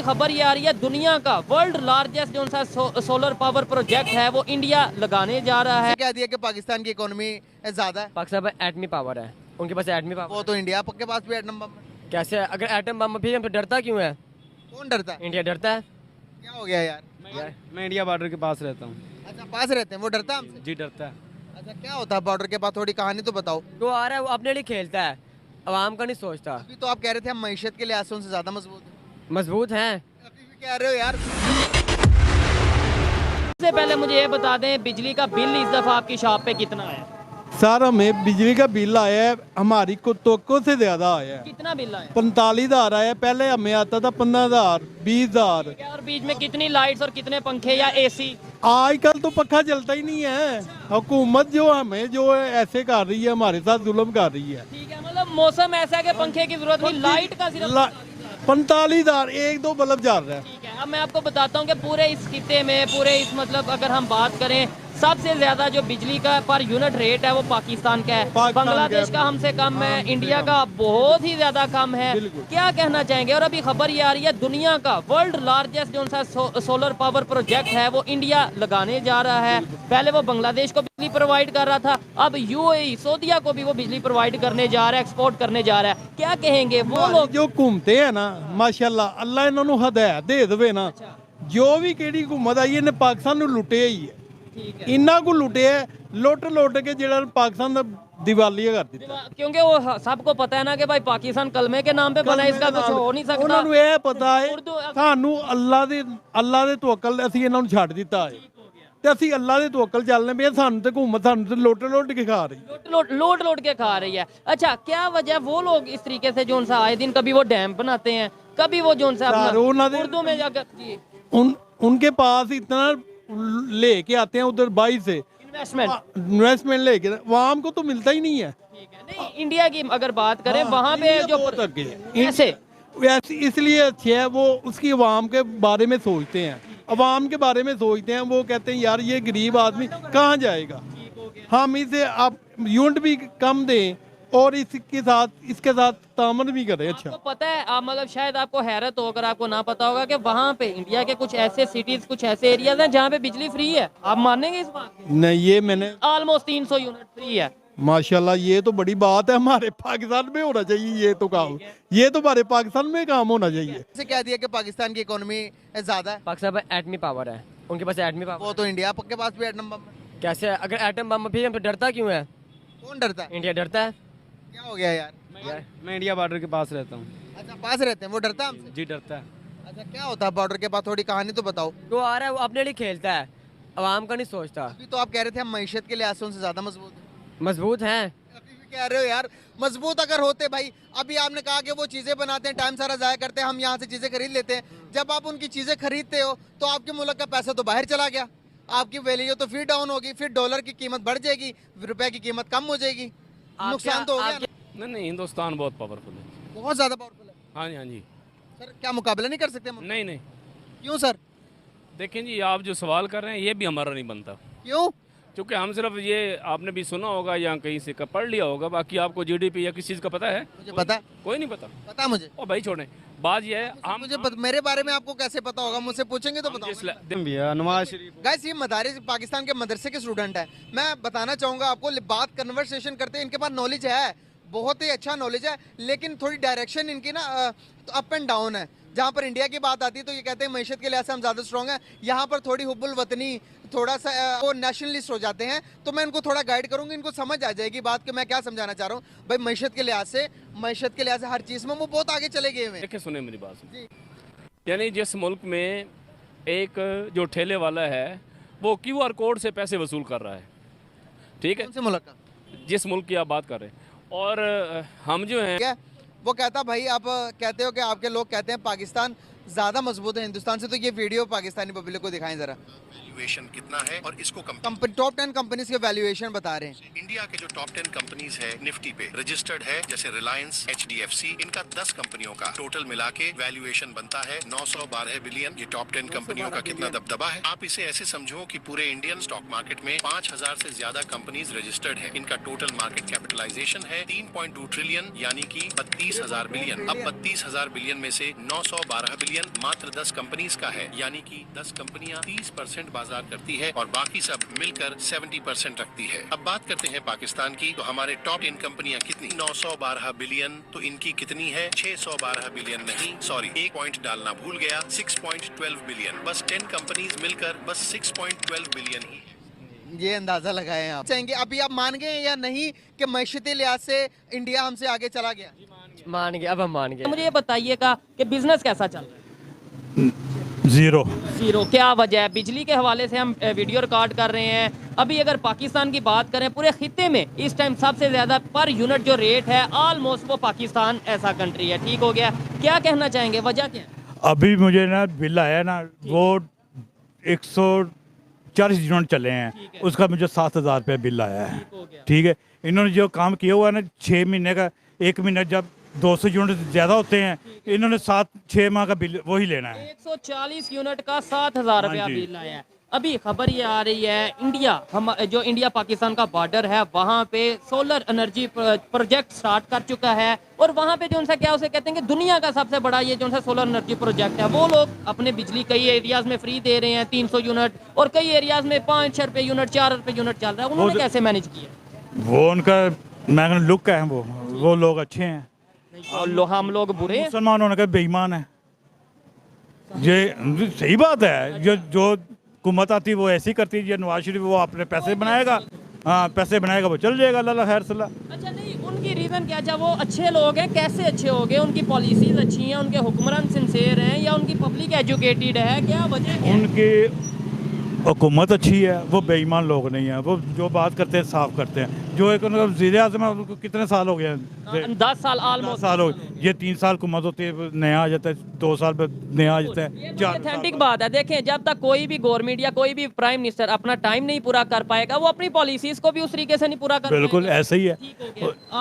खबर ये आ रही है दुनिया का वर्ल्ड लार्जेस्ट जो सा सोलर पावर प्रोजेक्ट है वो इंडिया लगाने जा रहा है। क्या दिया कि पाकिस्तान की इकोनॉमी ज्यादा है, पाकिस्तान में एटमी पावर है, उनके पास एटमी वो पावर तो इंडिया के पास भी एटम बम है। कैसे है? अगर एटम बम भी है तो डरता क्यों है? कौन डरता है? इंडिया डरता है। क्या हो गया यार? मैं इंडिया बॉर्डर के पास रहता हूँ। अच्छा, पास रहते हैं, वो डरता है हमसे? जी डरता है। अच्छा, क्या होता है बॉर्डर के पास? थोड़ी कहानी तो बताओ। जो आ रहा है वो अपने लिए खेलता है, आवाम का नहीं सोचता। अभी तो आप कह रहे थे हम मईशत के लिहाज से उनसे ज्यादा मजबूत हैं। मजबूत हैं। अभी भी कह रहे हो यार। सबसे पहले मुझे ये बता दें बिजली का बिल इस दफा आपकी शॉप पे कितना आया? सर हमें बिजली का बिल आया है हमारी तोको से ज़्यादा आया है। कितना बिल आया? 45,000 आया। पहले हमें आता था 15,000, 20,000। और बीच में कितनी लाइट्स और कितने पंखे या एसी? आजकल तो पक्का चलता ही नहीं है। हुकूमत जो हमें जो है ऐसे कर रही है, हमारे साथ जुल्म कर रही है। ठीक है, मतलब मौसम ऐसा है कि पंखे की जरूरत नहीं, लाइट का सिर्फ 45,000 एक दो बल्ब जा रहा है। ठीक है। अब मैं आपको बताता हूँ कि पूरे इस खिते में पूरे इस मतलब अगर हम बात करें सबसे ज्यादा जो बिजली का पर यूनिट रेट है वो पाकिस्तान का है। पाकिस्तान बांग्लादेश का का हमसे कम है, हाँ, इंडिया का बहुत ही ज्यादा कम है। बिल्कुल। क्या कहना चाहेंगे? और अभी खबर ये आ रही है दुनिया का वर्ल्ड लार्जेस्ट जो सा सोलर पावर प्रोजेक्ट है वो इंडिया लगाने जा रहा है। पहले वो बांग्लादेश को बिजली प्रोवाइड कर रहा था, अब यूएई सऊदीया को भी वो बिजली प्रोवाइड करने जा रहा है, एक्सपोर्ट करने जा रहा है। क्या कहेंगे वो लोग जो घूमते हैं ना, माशाल्लाह अल्लाह इन्होंने हदायत दे देवे ना, जो भी केड़ी घूमत आई है पाकिस्तान ਨੂੰ ਲੁੱਟਿਆ ਹੀ ਹੈ। इन्ना को लुटिया लुट के ਜਿਹੜਾ पाकिस्तान ਦਾ दिवालिया कर ਦਿੱਤਾ। क्योंकि वो सबको पता है ना कि भाई पाकिस्तान कलमे के नाम पे बना है, इसका कुछ हो नहीं सकता। ਉਹਨਾਂ ਨੂੰ ਇਹ ਪਤਾ ਹੈ ਸਾਨੂੰ ਅੱਲਾ ਦੇ ਤਵੱਕਲ ਅਸੀਂ ਇਹਨਾਂ ਨੂੰ ਛੱਡ ਦਿੱਤਾ ਹੈ ਤੇ ਅਸੀਂ ਅੱਲਾ ਦੇ ਤਵੱਕਲ ਚੱਲਨੇ ਪਏ। ਸਾਨੂੰ ਤੇ हुकूमत ਸਾਨੂੰ ਤੇ लुट के खा रही लोट के खा रही है। अच्छा, क्या वजह वो लोग इस तरीके से जो आए दिन कभी वो डैम बनाते हैं, कभी वो जो उर्दू में जाकर उनके पास इतना लेके आते हैं उधर बाई से इन्वेस्टमेंट लेके, आवाम को तो मिलता ही नहीं है। ठीक है। नहीं, इंडिया की अगर बात करें वहाँ पे जो ऐसे इसलिए अच्छे है वो उसकी आवाम के बारे में सोचते हैं, आवाम के बारे में सोचते हैं। वो कहते हैं यार ये गरीब आदमी कहाँ जाएगा, हम इसे आप यूनिट भी कम दें और इसके साथ तामन भी करें। अच्छा, आपको पता है आप मतलब शायद आपको हैरत हो अगर आपको ना पता होगा कि वहाँ पे इंडिया के कुछ ऐसे सिटीज कुछ ऐसे एरियाज हैं जहाँ पे बिजली फ्री है। आप मानेंगे इस बात को? नहीं, ये मैंने ऑलमोस्ट 300 यूनिट फ्री है। माशाल्लाह, ये तो बड़ी बात है। हमारे पाकिस्तान में होना चाहिए ये तो काम, ये तो हमारे पाकिस्तान में काम होना चाहिए। से क्या दिया कि पाकिस्तान की इकोनॉमी ज्यादा है, पाकिस्तान में एटमी पावर है, उनके पास एटमी वो पावर तो इंडिया के पास भी एटम बम है। कैसे है? अगर एटम बम भी है तो डरता क्यों है? कौन डरता है? इंडिया डरता है। क्या हो गया यार? मैं इंडिया बॉर्डर के पास रहता हूँ। अच्छा, पास रहते हैं, वो डरता है हमसे? जी डरता है। अच्छा, क्या होता है बॉर्डर के पास? थोड़ी कहानी तो बताओ। जो आ रहा है वो अपने लिए खेलता है, आवाम का नहीं सोचता। अभी तो आप कह रहे थे हम मईशत के लिहाज से उनसे ज्यादा मजबूत हैं। मजबूत हैं। अभी भी कह रहे हो यार। मजबूत अगर होते भाई, अभी आपने कहा कि वो चीजें बनाते हैं, टाइम सारा जाया करते हैं, हम यहाँ से चीजें खरीद लेते हैं। जब आप उनकी चीजें खरीदते हो तो आपके मुल्क का पैसा तो बाहर चला गया, आपकी वैल्यू तो फिर डाउन होगी, फिर डॉलर की कीमत बढ़ जाएगी, रुपए की कीमत कम हो जाएगी, नुकसान तो हो गया ना? नहीं, हिंदुस्तान बहुत पावरफुल है। बहुत ज्यादा पावरफुल है। हाँ जी, हाँ जी। सर, क्या मुकाबला नहीं कर सकते हम? नहीं नहीं, क्यों सर? देखें जी, आप जो सवाल कर रहे हैं ये भी हमारा नहीं बनता, क्यों? क्योंकि हम सिर्फ ये आपने भी सुना होगा या कहीं से पढ़ लिया होगा, बाकी आपको जीडीपी या किस चीज़ का पता है? मुझे पता है। कोई नहीं पता। पता है मुझे। ओ भाई छोड़ें, बात ये है हम मेरे बारे में आपको कैसे पता होगा? मुझसे पूछेंगे तो बताऊंगा। नवाज शरीफ गाइस, ये मदारिस पाकिस्तान के मदरसे के स्टूडेंट है। मैं बताना चाहूंगा आपको, बात कन्वर्सेशन करते हैं, इनके पास नॉलेज है, बहुत ही अच्छा नॉलेज है, लेकिन थोड़ी डायरेक्शन इनकी ना अप एंड डाउन है। जहाँ पर इंडिया की बात आती है तो ये कहते हैं मईशत के लिहाज से हम ज़्यादा स्ट्रॉन्ग हैं, यहाँ पर थोड़ी हुब्बुल वतनी, थोड़ा सा वो नेशनलिस्ट हो जाते हैं। तो मैं इनको थोड़ा गाइड करूँगी, इनको समझ आ जाएगी बात कि मैं क्या समझाना चाह रहा हूँ। भाई मईशत के लिहाज से हर चीज़ में वो बहुत आगे चले गए हैं। देखिए, सुने मेरी बात। यानी जिस मुल्क में एक जो ठेले वाला है वो QR कोड से पैसे वसूल कर रहा है, ठीक है, कौन से मुल्क का? जिस मुल्क की आप बात कर रहे हैं, और हम जो हैं क्या वो कहता, भाई आप कहते हो कि आपके लोग कहते हैं पाकिस्तान ज्यादा मजबूत है हिंदुस्तान से, तो ये वीडियो पाकिस्तानी पब्लिक को दिखाएं जरा। वैल्यूएशन कितना है और इसको टॉप 10 कंपनीज के वैल्यूएशन बता रहे हैं। इंडिया के जो टॉप 10 कंपनीज है निफ्टी पे रजिस्टर्ड है, जैसे रिलायंस, HDFC, इनका 10 कंपनियों का टोटल मिला के वैल्यूएशन बनता है 912 बिलियन। ये टॉप 10 कंपनियों का कितना दबदबा है। आप इसे ऐसे समझो कि पूरे इंडियन स्टॉक मार्केट में 5000 से ज्यादा कंपनीज रजिस्टर्ड है। इनका टोटल मार्केट कैपिटलाइजेशन है 3.2 ट्रिलियन, यानी कि 32,000 बिलियन। अब 32,000 बिलियन में से 912 बिलियन बिलियन मात्र 10 कंपनीज का है, यानी कि 10 कंपनियां 30% बाजार करती है और बाकी सब मिलकर 70% रखती है। अब बात करते हैं पाकिस्तान की, तो हमारे टॉप 10 कंपनियां कितनी? 912 बिलियन। तो इनकी कितनी है? 612 बिलियन नहीं, सॉरी, एक पॉइंट डालना भूल गया, 6.12 बिलियन। बस 10 कंपनीज मिलकर बस 6.12 बिलियन ही है। ये अंदाजा लगाए आप चाहेंगे। अभी आप मान गए या नहीं कि मैशती लिहाज से इंडिया हमसे आगे चला गया? मान गए, अब हम मान गए। मुझे ये बताइएगा कि बिजनेस कैसा चल रहा है? जीरो। जीरो। क्या वजह है? बिजली के हवाले से हम वीडियो रिकॉर्ड कर रहे हैं। अभी अगर पाकिस्तान की बात करें, पूरे खित्ते में इस टाइम सबसे ज्यादा पर यूनिट जो रेट है ऑलमोस्ट वो पाकिस्तान ऐसा कंट्री है। ठीक हो गया, क्या कहना चाहेंगे, वजह क्या है? अभी मुझे ना बिल आया ना, वो 140 यूनिट चले हैं, उसका मुझे 7,000 रुपये बिल आया है। ठीक है, इन्होंने जो काम किया हुआ है ना 6 महीने का, 1 महीना जब 200 यूनिट ज़्यादा होते हैं, इन्होंने 7-6 माह का बिल वही लेना है। 140 यूनिट का 7,000 रुपया हाँ जी। बिल आया है। अभी खबर ये आ रही है, इंडिया हम जो इंडिया पाकिस्तान का बॉर्डर है वहाँ पे सोलर एनर्जी प्रोजेक्ट स्टार्ट कर चुका है, और वहाँ पे जो क्या उसे कहते हैं कि दुनिया का सबसे बड़ा ये जो सोलर एनर्जी प्रोजेक्ट है। वो लोग अपने बिजली कई एरियाज में फ्री दे रहे हैं, 300 यूनिट, और कई एरियाज में 5-6 रुपये यूनिट, 4 रुपये यूनिट चल रहा है। उन्होंने कैसे मैनेज किया? वो उनका मैंने लुक है, वो लोग अच्छे हैं, और हम लोग बुरे हैं। मुसलमान होने का बेईमान है। ये सही बात है, जो हुकूमत आती है वो ऐसी करती है। ये नवाज शरीफ वो अपने पैसे बनाएगा, हाँ पैसे बनाएगा, वो चल जाएगा, अल्लाह खैर सला। अच्छा नहीं, उनकी रीजन क्या? अच्छा वो अच्छे लोग हैं, कैसे अच्छे हो गए? उनकी पॉलिसीज अच्छी हैं, उनके हुक्मरान सिंसेयर हैं, या उनकी पब्लिक एजुकेटेड है? क्या वजह है? उनकी हुकूमत अच्छी है, वो बेईमान लोग नहीं है। वो जो बात करते हैं साफ करते हैं। जो एक उनका वज़ीर आज़म है, उनको कितने साल हो गए? 10 साल 10 ऑलमोस्ट साल हो। ये 3 साल हुकूमत होती है, नया आ जाता है, 2 साल पे नया आ जाता है, 4 ऑथेंटिक बात है। देखें, जब तक कोई भी गवर्नमेंट या कोई भी प्राइम मिनिस्टर अपना टाइम नहीं पूरा कर पाएगा, वो अपनी पॉलिसीज को भी उस तरीके से नहीं पूरा कर बिल्कुल पाएगा। ऐसा ही है।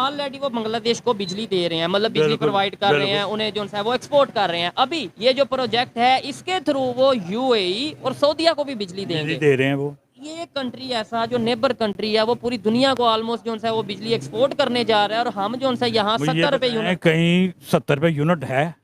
ऑलरेडी वो बांग्लादेश को बिजली दे रहे हैं, मतलब बिजली प्रोवाइड कर रहे हैं, उन्हें जो है वो एक्सपोर्ट कर रहे हैं। अभी ये जो प्रोजेक्ट है, इसके थ्रू वो यूएई और सऊदीया को भी बिजली देंगे। दे रहे हैं वो। ये कंट्री ऐसा जो नेबर कंट्री है, वो पूरी दुनिया को ऑलमोस्ट जो है वो बिजली एक्सपोर्ट करने जा रहा है, और हम जो है यहाँ मुझे 70 रुपये बताएं, यूनिट, कहीं 70 रुपये यूनिट है,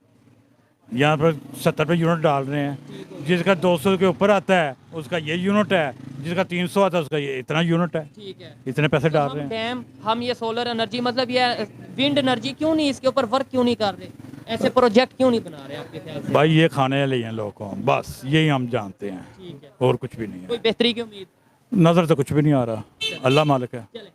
यहाँ पर 70 रुपये यूनिट डाल रहे हैं। जिसका 200 के ऊपर आता है उसका ये यूनिट है, जिसका 300 आता है उसका ये इतना यूनिट है। ठीक है। इतने पैसे डाल हम रहे हैं। डैम, हम ये सोलर एनर्जी, मतलब ये विंड एनर्जी क्यों नहीं इसके ऊपर वर्क क्यों नहीं कर रहे? ऐसे प्रोजेक्ट क्यों नहीं बना रहे आपके ख्याल से? भाई ये खाने वाले हैं लोगों को, बस यही हम जानते हैं, ठीक है, और कुछ भी नहीं है। कोई बेहतरी की उम्मीद? नज़र तो कुछ भी नहीं आ रहा, अल्लाह मालिक है। चले